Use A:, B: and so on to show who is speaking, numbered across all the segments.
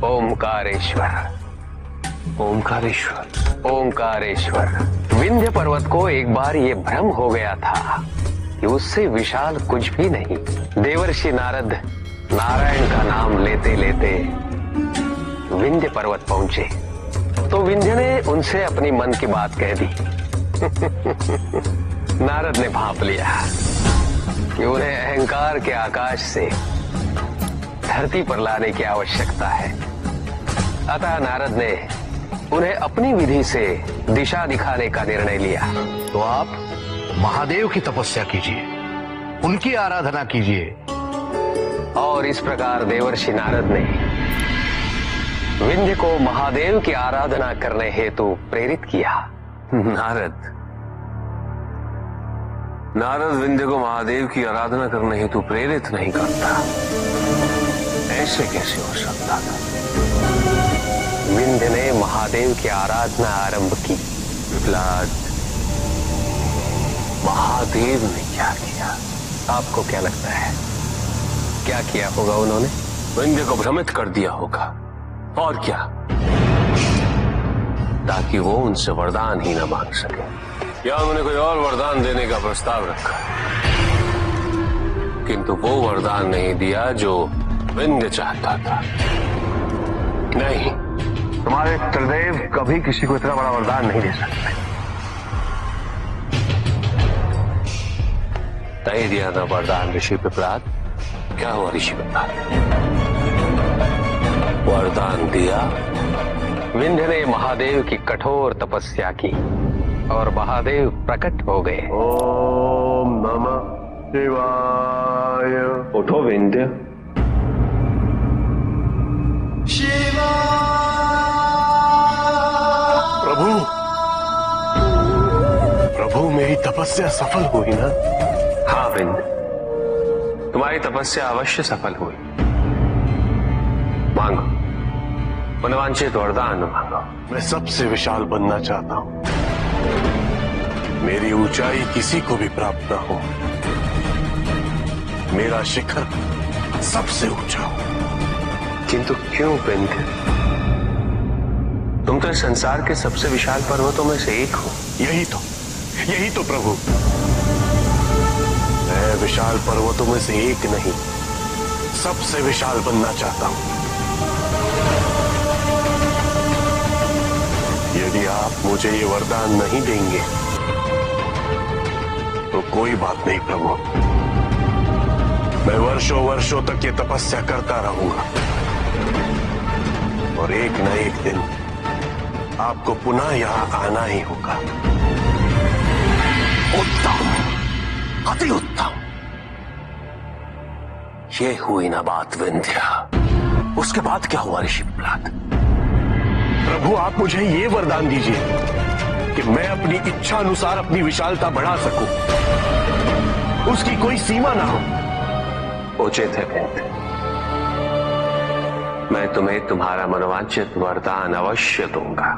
A: ओमकारेश्वर।
B: ओमकारेश्वर।
A: ओमकारेश्वर। विंध्य पर्वत को एक बार ये भ्रम हो गया था कि उससे विशाल कुछ भी नहीं। देवर्षि नारद नारायण का नाम लेते लेते विंध्य पर्वत पहुंचे तो विंध्य ने उनसे अपनी मन की बात कह दी। नारद ने भांप लिया कि उन्हें अहंकार के आकाश से धरती पर लाने की आवश्यकता है। अतः नारद ने उन्हें अपनी विधि से दिशा दिखाने का निर्णय लिया।
B: तो आप महादेव की तपस्या कीजिए, उनकी आराधना कीजिए।
A: और इस प्रकार देवर्षि नारद ने विंध्य को महादेव की आराधना करने हेतु प्रेरित किया।
C: नारद विंध्य को महादेव की आराधना करने हेतु प्रेरित नहीं करता, ऐसे कैसे हो सकता था?
A: विंध्य ने महादेव की आराधना आरंभ की।
C: प्रहलाद, महादेव ने क्या किया?
A: आपको क्या लगता है क्या किया होगा उन्होंने?
C: विंध्य को भ्रमित कर दिया होगा, और क्या, ताकि वो उनसे वरदान ही न मांग सके, या उन्होंने कोई और वरदान देने का प्रस्ताव रखा, किंतु वो वरदान नहीं दिया जो विंध्य चाहता था।
B: नहीं, तुम्हारे त्रिदेव कभी किसी को इतना बड़ा वरदान नहीं दे सकते।
C: तय दिया ना वरदान ऋषि पिपलाद। क्या हुआ ऋषि पिपलाद? वरदान दिया।
A: विंध्य ने महादेव की कठोर तपस्या की और महादेव प्रकट हो गए।
B: ओम नमः शिवाय।
C: उठो विंध्य।
B: प्रभु, प्रभु मेरी तपस्या सफल हुई ना?
C: हाँ विंध्य, तुम्हारी तपस्या अवश्य सफल हुई। मांगो, मनवांछित वरदान मांगो।
B: मैं सबसे विशाल बनना चाहता हूं। मेरी ऊंचाई किसी को भी प्राप्त न हो। मेरा शिखर सबसे ऊंचा हो।
C: किंतु क्यों विंध्य? तुम तो इस संसार के सबसे विशाल पर्वतों में से एक हो।
B: यही तो प्रभु। मैं विशाल पर्वतों में से एक नहीं, सबसे विशाल बनना चाहता हूं। यदि आप मुझे ये वरदान नहीं देंगे तो कोई बात नहीं प्रभु। मैं वर्षों वर्षों तक ये तपस्या करता रहूंगा और एक न एक दिन आपको पुनः यहां आना ही होगा।
C: उत्तम, अति उत्तम। ये हुई ना बात विंध्य। उसके बाद क्या हुआ ऋषि पिपलाद?
B: प्रभु, आप मुझे ये वरदान दीजिए कि मैं अपनी इच्छा अनुसार अपनी विशालता बढ़ा सकूं, उसकी कोई सीमा ना हो।
C: उचित है विंध्य, मैं तुम्हें तुम्हारा मनोवांछित वरदान अवश्य दूंगा,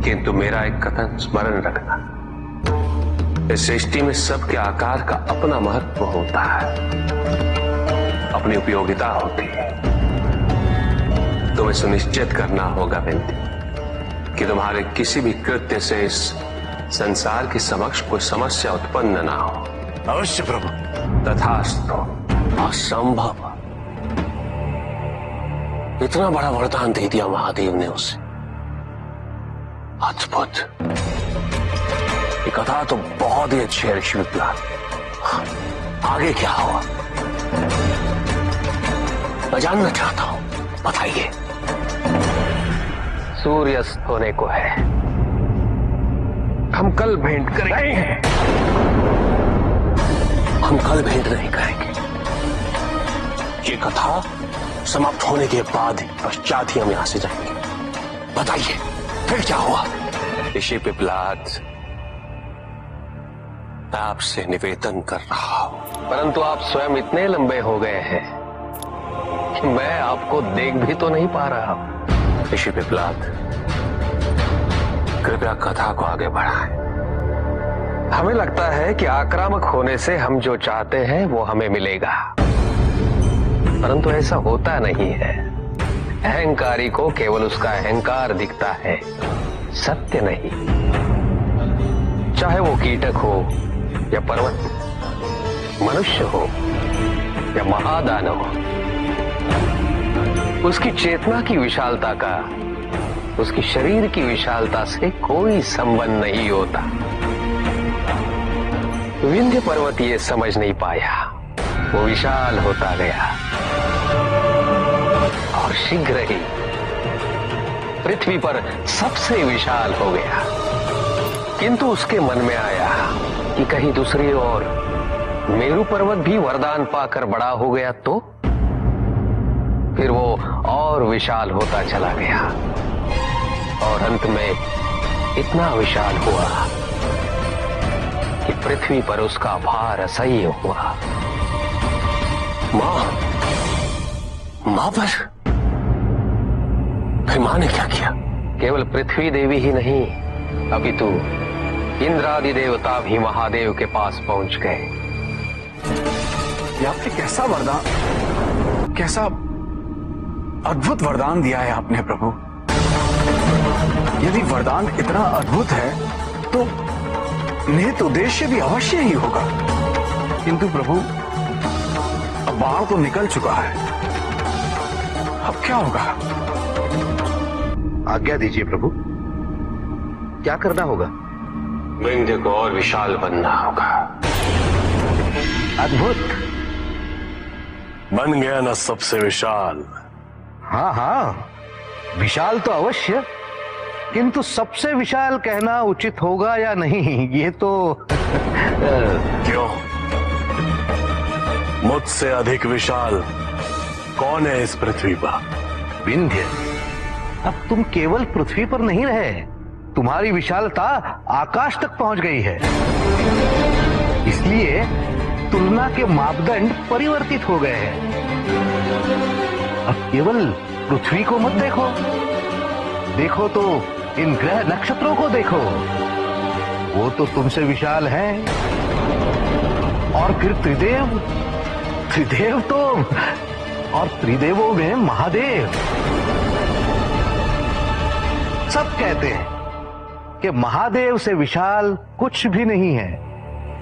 C: किंतु मेरा एक कथन स्मरण रखना। इस सृष्टि में सबके आकार का अपना महत्व होता है, अपनी उपयोगिता होती है। तुम्हें सुनिश्चित करना होगा विंध्य कि तुम्हारे किसी भी कृत्य से इस संसार के समक्ष कोई समस्या उत्पन्न ना हो।
B: अवश्य प्रभु।
C: तथास्तु। असंभव, इतना बड़ा वरदान दे दिया महादेव ने उसे। अद्भुत। ये कथा तो बहुत ही अच्छी है ऋषि पिपलाद। आगे क्या हुआ मैं जानना चाहता हूं, बताइए।
A: सूर्यास्त होने को है, हम कल भेंट करेंगे।
C: हम कल भेंट नहीं करेंगे। ये कथा समाप्त होने के बाद पश्चात ही हम यहां से जाएंगे। बताइए फिर क्या हुआ? ऋषि पिपलाद, मैं आपसे निवेदन कर रहा हूं।
A: परंतु आप स्वयं इतने लंबे हो गए हैं कि मैं आपको देख भी तो नहीं पा रहा हूं।
C: ऋषि पिपलाद, कृपया कथा को आगे बढ़ाएं।
A: हमें लगता है कि आक्रामक होने से हम जो चाहते हैं वो हमें मिलेगा, परंतु ऐसा होता नहीं है। अहंकारी को केवल उसका अहंकार दिखता है, सत्य नहीं। चाहे वो कीटक हो या पर्वत, मनुष्य हो या महादानव, उसकी चेतना की विशालता का उसकी शरीर की विशालता से कोई संबंध नहीं होता। विंध्य पर्वत ये समझ नहीं पाया, वो विशाल होता गया और शीघ्र ही पृथ्वी पर सबसे विशाल हो गया। किंतु उसके मन में आया कि कहीं दूसरी ओर मेरु पर्वत भी वरदान पाकर बड़ा हो गया तो? फिर वो और विशाल होता चला गया और अंत में इतना विशाल हुआ कि पृथ्वी पर उसका भार असह्य हुआ।
B: मां पर फिर मां ने क्या किया?
A: केवल पृथ्वी देवी ही नहीं, अपितु इंद्रादि देवता भी महादेव के पास पहुंच गए।
D: ये आपने कैसा वरदान, कैसा अद्भुत वरदान दिया है आपने प्रभु। यदि वरदान इतना अद्भुत है तो निहित उद्देश्य भी अवश्य ही होगा। किंतु प्रभु, अब बाण तो निकल चुका है, अब क्या होगा?
E: आज्ञा दीजिए प्रभु, क्या करना होगा?
C: विंध्य को और विशाल बनना होगा।
A: अद्भुत।
B: बन गया ना सबसे विशाल।
E: हाँ हाँ, विशाल तो अवश्य, किंतु सबसे विशाल कहना उचित होगा या नहीं, ये तो
B: क्यों? मुझसे अधिक विशाल कौन है इस पृथ्वी पर?
E: विंध्य, अब तुम केवल पृथ्वी पर नहीं रहे, तुम्हारी विशालता आकाश तक पहुंच गई है। इसलिए तुलना के मापदंड परिवर्तित हो गए हैं। अब केवल पृथ्वी को मत देखो, देखो तो इन ग्रह नक्षत्रों को देखो, वो तो तुमसे विशाल हैं। और फिर त्रिदेव, त्रिदेव तो, और त्रिदेवों में महादेव। सब कहते हैं कि महादेव से विशाल कुछ भी नहीं है।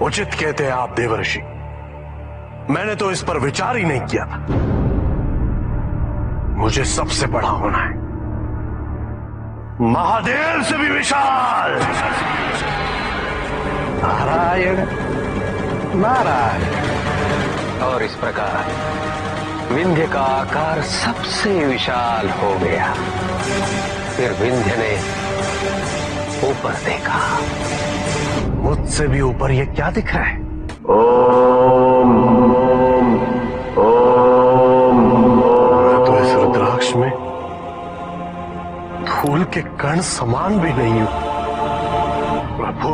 B: उचित कहते हैं आप देवर्षि, मैंने तो इस पर विचार ही नहीं किया था। मुझे सबसे बड़ा होना है, महादेव से भी विशाल।
E: नारायण नारायण।
A: और इस प्रकार विंध्य का आकार सबसे विशाल हो गया। फिर विंध्य ने ऊपर देखा।
B: मुझसे भी ऊपर ये क्या दिख रहा है? मैं तो इस रुद्राक्ष में धूल के कण समान भी नहीं हूं। प्रभु,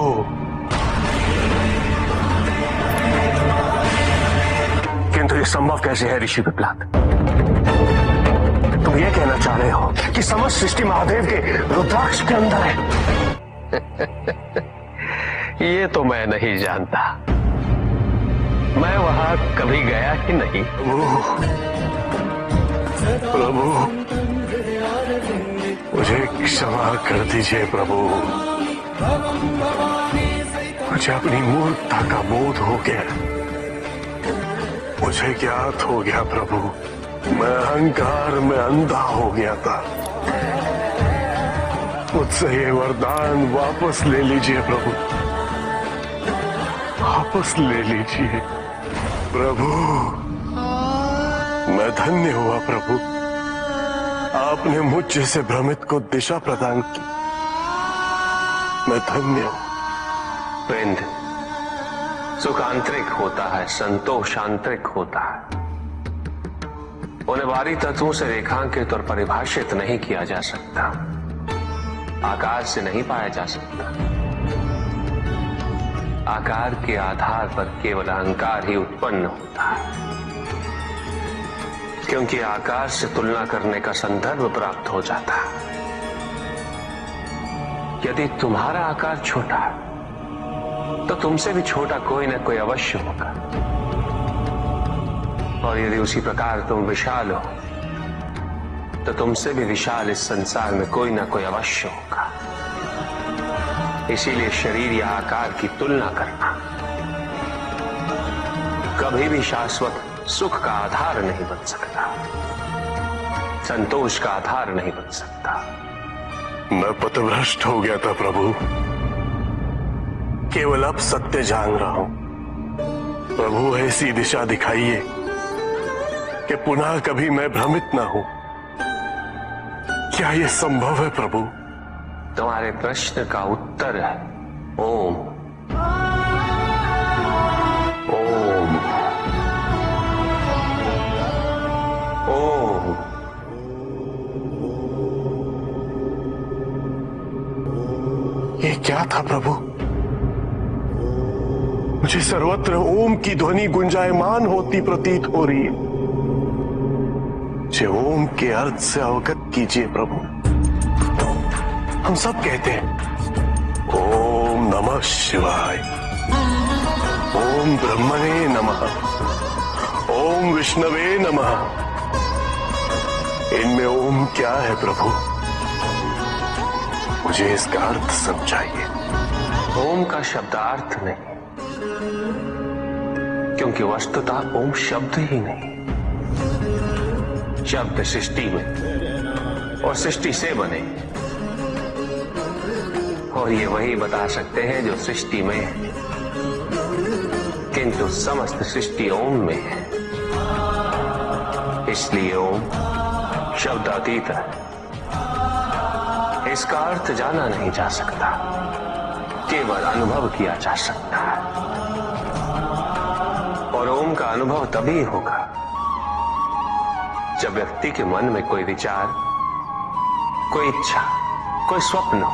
B: किंतु ये संभव कैसे है ऋषि पिप्लाद? तुम ये कहना चाह रहे हो कि समस्त सृष्टि महादेव के रुद्राक्ष के अंदर है?
A: ये तो मैं नहीं जानता, मैं वहां कभी गया ही नहीं।
B: प्रभु, मुझे क्षमा कर दीजिए प्रभु, मुझे अपनी मूर्खता का बोध हो गया। मुझे ज्ञात हो गया प्रभु, मैं अहंकार में अंधा हो गया था। मुझसे ये वरदान वापस ले लीजिए प्रभु, वापस ले लीजिए प्रभु। मैं धन्य हुआ प्रभु, आपने मुझ जैसे भ्रमित को दिशा प्रदान की। मैं धन्य हूं।
C: विंध्य, सुख आंतरिक होता है, संतोष आंतरिक होता है। उन्हें बाहरी तत्वों से रेखांकित और परिभाषित नहीं किया जा सकता, आकार से नहीं पाया जा सकता। आकार के आधार पर केवल अहंकार ही उत्पन्न होता है, क्योंकि आकार से तुलना करने का संदर्भ प्राप्त हो जाता है। यदि तुम्हारा आकार छोटा है तो तुमसे भी छोटा कोई ना कोई अवश्य होगा। और यदि उसी प्रकार तुम विशाल हो तो तुमसे भी विशाल इस संसार में कोई ना कोई अवश्य होगा। इसीलिए शरीर या आकार की तुलना करना कभी भी शाश्वत सुख का आधार नहीं बन सकता, संतोष का आधार नहीं बन सकता।
B: मैं पथभ्रष्ट हो गया था प्रभु, केवल अब सत्य जान रहा हूं। प्रभु ऐसी दिशा दिखाइए कि पुनः कभी मैं भ्रमित ना हूं। क्या यह संभव है प्रभु?
C: तुम्हारे प्रश्न का उत्तर है ओम।
B: ओम
C: ओम।
B: ये क्या था प्रभु? मुझे सर्वत्र ओम की ध्वनि गुंजायमान होती प्रतीत हो रही है। मुझे ओम के अर्थ से अवगत कीजिए प्रभु। हम सब कहते हैं ओम नमः शिवाय, ओम ब्रह्मणे नमः, ओम विष्णवे नमः। इनमें ओम क्या है प्रभु? मुझे इसका अर्थ समझाइए।
C: ओम का शब्दार्थ नहीं, क्योंकि वस्तुतः ओम शब्द ही नहीं। शब्द सृष्टि में और सृष्टि से बने, और ये वही बता सकते हैं जो सृष्टि में है, किंतु समस्त सृष्टि ओम में है। इसलिए ओम शब्द अतीत है, इसका अर्थ जाना नहीं जा सकता, केवल अनुभव किया जा सकता है। और ओम का अनुभव तभी होगा जब व्यक्ति के मन में कोई विचार, कोई इच्छा, कोई स्वप्न हो,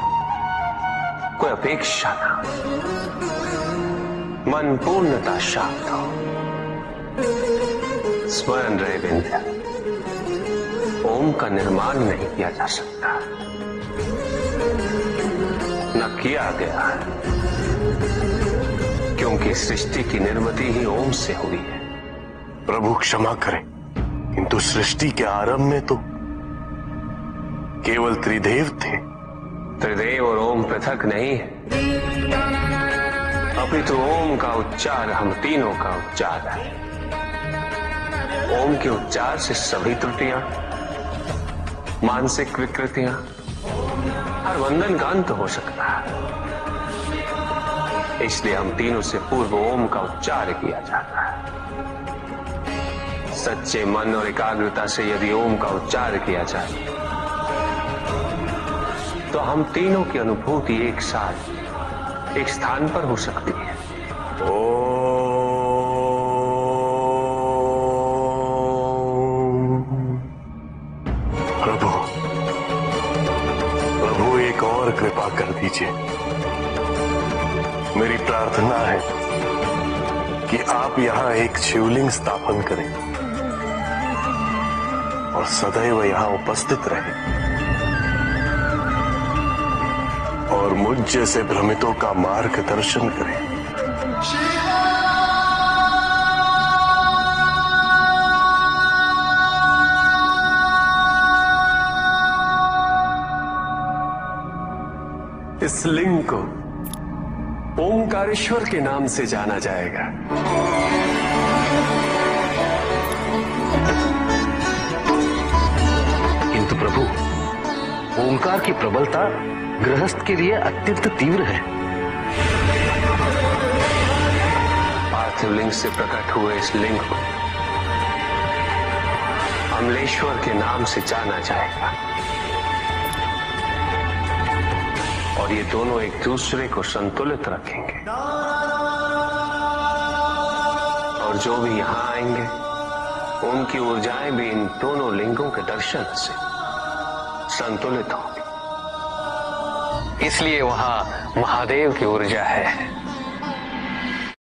C: कोई अपेक्षा ना, मन पूर्णतः शांत हो। स्मरण रहे विंध्या, ओम का निर्माण नहीं किया जा सकता, न किया गया है, क्योंकि सृष्टि की निर्मिति ही ओम से हुई है।
B: प्रभु क्षमा करें, किंतु सृष्टि के आरंभ में तो केवल त्रिदेव थे।
C: त्रिदेव और ओम पृथक नहीं है, अपितु ओम का उच्चार हम तीनों का उच्चार है। ओम के उच्चार से सभी त्रुटियां, मानसिक विकृतियां, हर बंधन का अंत हो सकता है। इसलिए हम तीनों से पूर्व ओम का उच्चार किया जाता है। सच्चे मन और एकाग्रता से यदि ओम का उच्चार किया जाए तो हम तीनों की अनुभूति एक साथ एक स्थान पर हो सकती है।
B: प्रभु, प्रभु एक और कृपा कर दीजिए। मेरी प्रार्थना है कि आप यहां एक शिवलिंग स्थापन करें और सदैव यहां उपस्थित रहें और मुझ जैसे भ्रमितों का मार्गदर्शन करें।
A: इस लिंग को ओंकारेश्वर के नाम से जाना जाएगा।
E: किंतु प्रभु, ओंकार की प्रबलता गृहस्थ के लिए अत्यंत तीव्र है।
C: पार्थिव लिंग से प्रकट हुए इस लिंग को अमलेश्वर के नाम से जाना जाएगा, और ये दोनों एक दूसरे को संतुलित रखेंगे। और जो भी यहां आएंगे उनकी ऊर्जाएं भी इन दोनों लिंगों के दर्शन से संतुलित होंगी।
A: इसलिए वहां महादेव की ऊर्जा है।